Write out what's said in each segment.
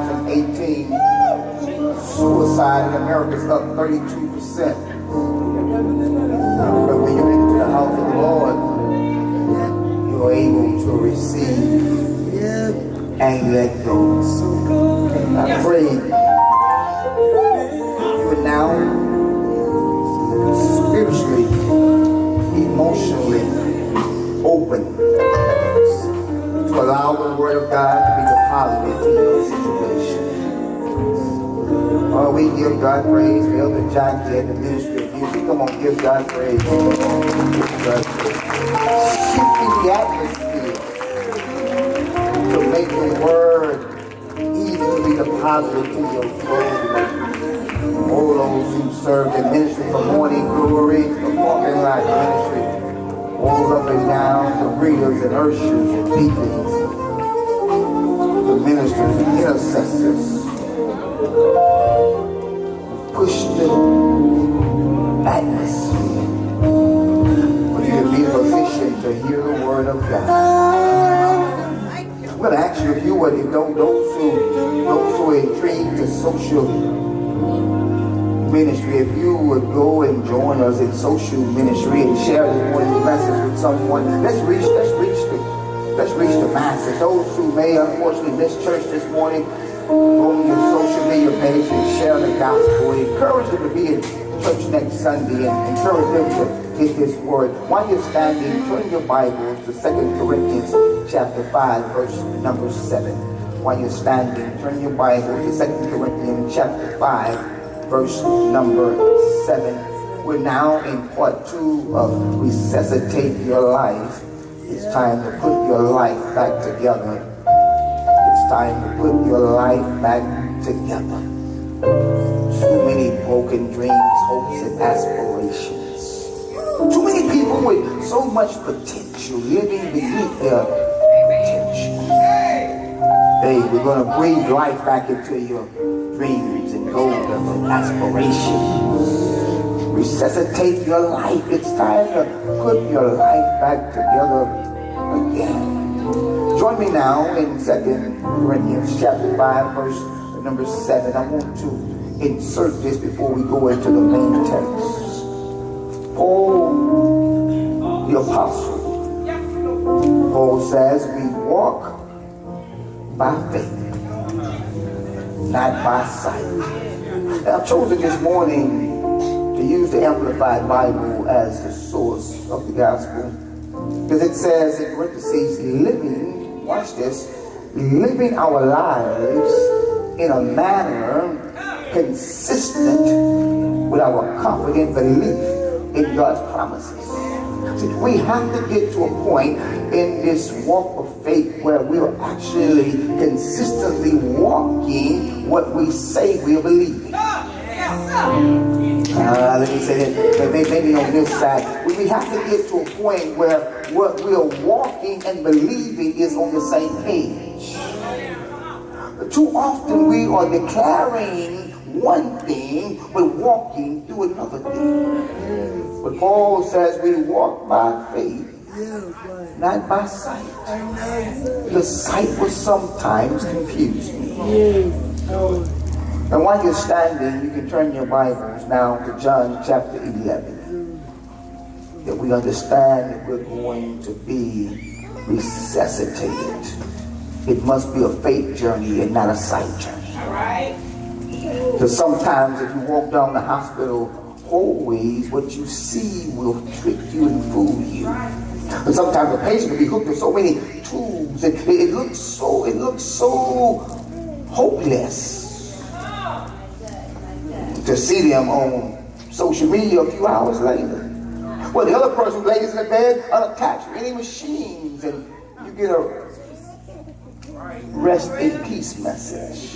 2018, suicide in America is up 32%. But when you're into the house of the Lord, you're able to receive and let go. I pray you are now spiritually, emotionally open to allow the Word of God to be deposited in your situation. Oh, we give God praise for Elder John and the ministry of music. Come on, give God praise. Give God praise. Shifting the atmosphere to make the Word easy to be deposited in your soul. All those who serve the ministry from morning glory to the parking lot ministry, all up and down, the readers and ushers and deacons, the ministers and intercessors, push the atmosphere for you to be in a position to hear the Word of God. I'm going to ask you if you would, those who are intrigued to social ministry, if you would go and join us in social ministry and share this morning's message with someone. Let's reach the masses. Those who may unfortunately miss church this morning, go on your social media page and share the gospel. Encourage them to be in church next Sunday and encourage them to get this word. While you're standing, turn your Bibles to 2 Corinthians chapter 5, verse number 7. While you're standing, turn your Bibles to 2 Corinthians chapter 5, verse number 7. We're now in part 2 of Resuscitate Your Life. It's time to put your life back together. It's time to put your life back together. Too many broken dreams, hopes, and aspirations. Too many people with so much potential living beneath their potential. Hey, we're going to breathe life back into your dreams and goals and aspirations. Resuscitate your life. It's time to put your life back together again. Join me now in 2 Corinthians chapter 5, verse number 7. I want to insert this before we go into the main text. Paul, the apostle, Paul says we walk by faith, not by sight. Now, I've chosen this morning to use the Amplified Bible as the source of the gospel, because it says in parentheses, living, watch this, living our lives in a manner consistent with our confident belief in God's promises. See, we have to get to a point in this walk of faith where we are actually consistently walking what we say we are believing. Let me say that maybe on this side. We have to get to a point where what we are walking and believing is on the same page. Too often we are declaring one thing but walking through another thing. But Paul says we walk by faith, not by sight. The sight will sometimes confuse me. And while you're standing, you can turn your Bibles now to John chapter 11. That we understand that we're going to be resuscitated. It must be a faith journey and not a sight journey. All right. Because sometimes if you walk down the hospital hallways, what you see will trick you and fool you. And sometimes a patient will be hooked to so many tubes, and it looks so hopeless to see them on social media a few hours later. Well, the other person lays in the bed unattached to any machines, and you get a rest in peace message.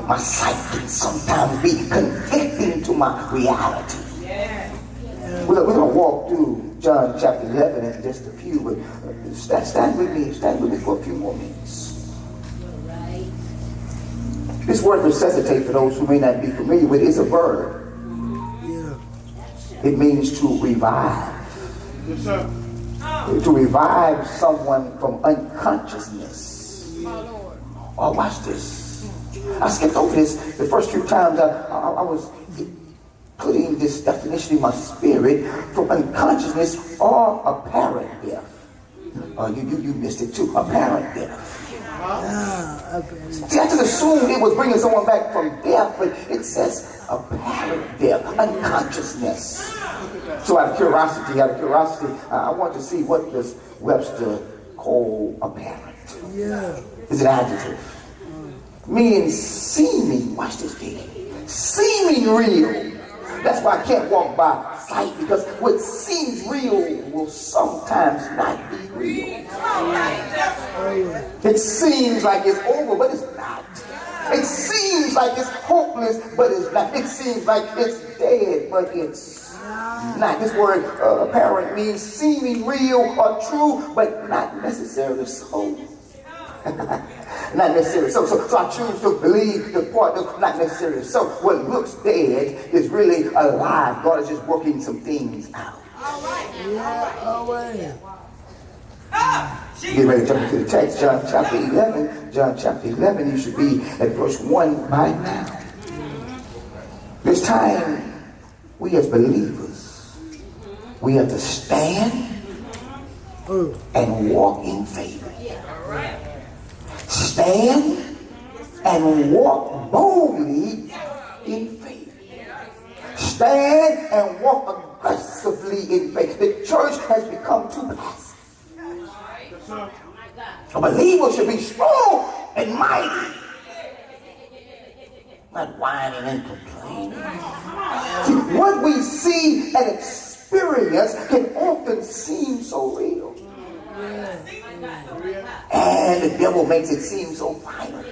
My sight can sometimes be conflicting to my reality. We're going to walk through John chapter 11 in just a few, but stand with me for a few more minutes. This word resuscitate, for those who may not be familiar with, is a verb. It means to revive. Yes, sir. To revive someone from unconsciousness. Or watch this. I skipped over this the first few times I was putting this definition in my spirit for unconsciousness or apparent death. You missed it too. Apparent death. See, I just assumed it was bringing someone back from death, but it says apparent death, unconsciousness. So out of curiosity, I want to see what does Webster call apparent. Yeah. Is it adjective? Meaning seeming, watch this thing, seeming real. That's why I can't walk by sight, because what seems real will sometimes not be real. It seems like it's over, but it's not. It seems like it's hopeless, but it's not. It seems like it's dead, but it's not. This word apparent means seeming real or true, but not necessarily so. Not necessarily so. So I choose to believe the part that's not necessarily so. What looks dead is really alive. God is just working some things out. All right. Yeah, all right. Get ready to jump into the text. John chapter 11. John chapter 11. You should be at verse 1 by now. This time, we as believers, we have to stand and walk in faith. Stand and walk boldly in faith. Stand and walk aggressively in faith. The church has become too passive. A believer should be strong and mighty, not whining and complaining. See, what we see and experience can often seem so real. And the devil makes it seem so violent.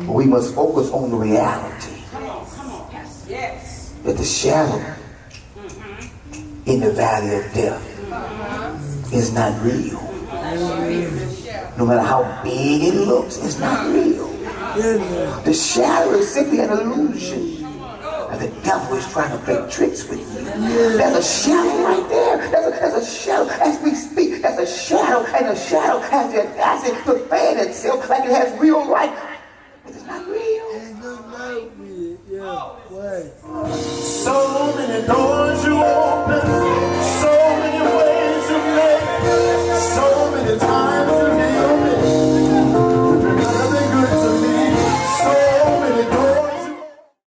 We must focus on the reality that the shadow in the valley of death is not real. No matter how big it looks, it's not real. The shadow is simply an illusion. And the devil is trying to play tricks with you. There's a shadow right there. There's a shadow as we speak. There's a shadow, and the shadow has the audacity to fan itself like it has real life. But it's not real. So many doors you open, so many ways you make, so many times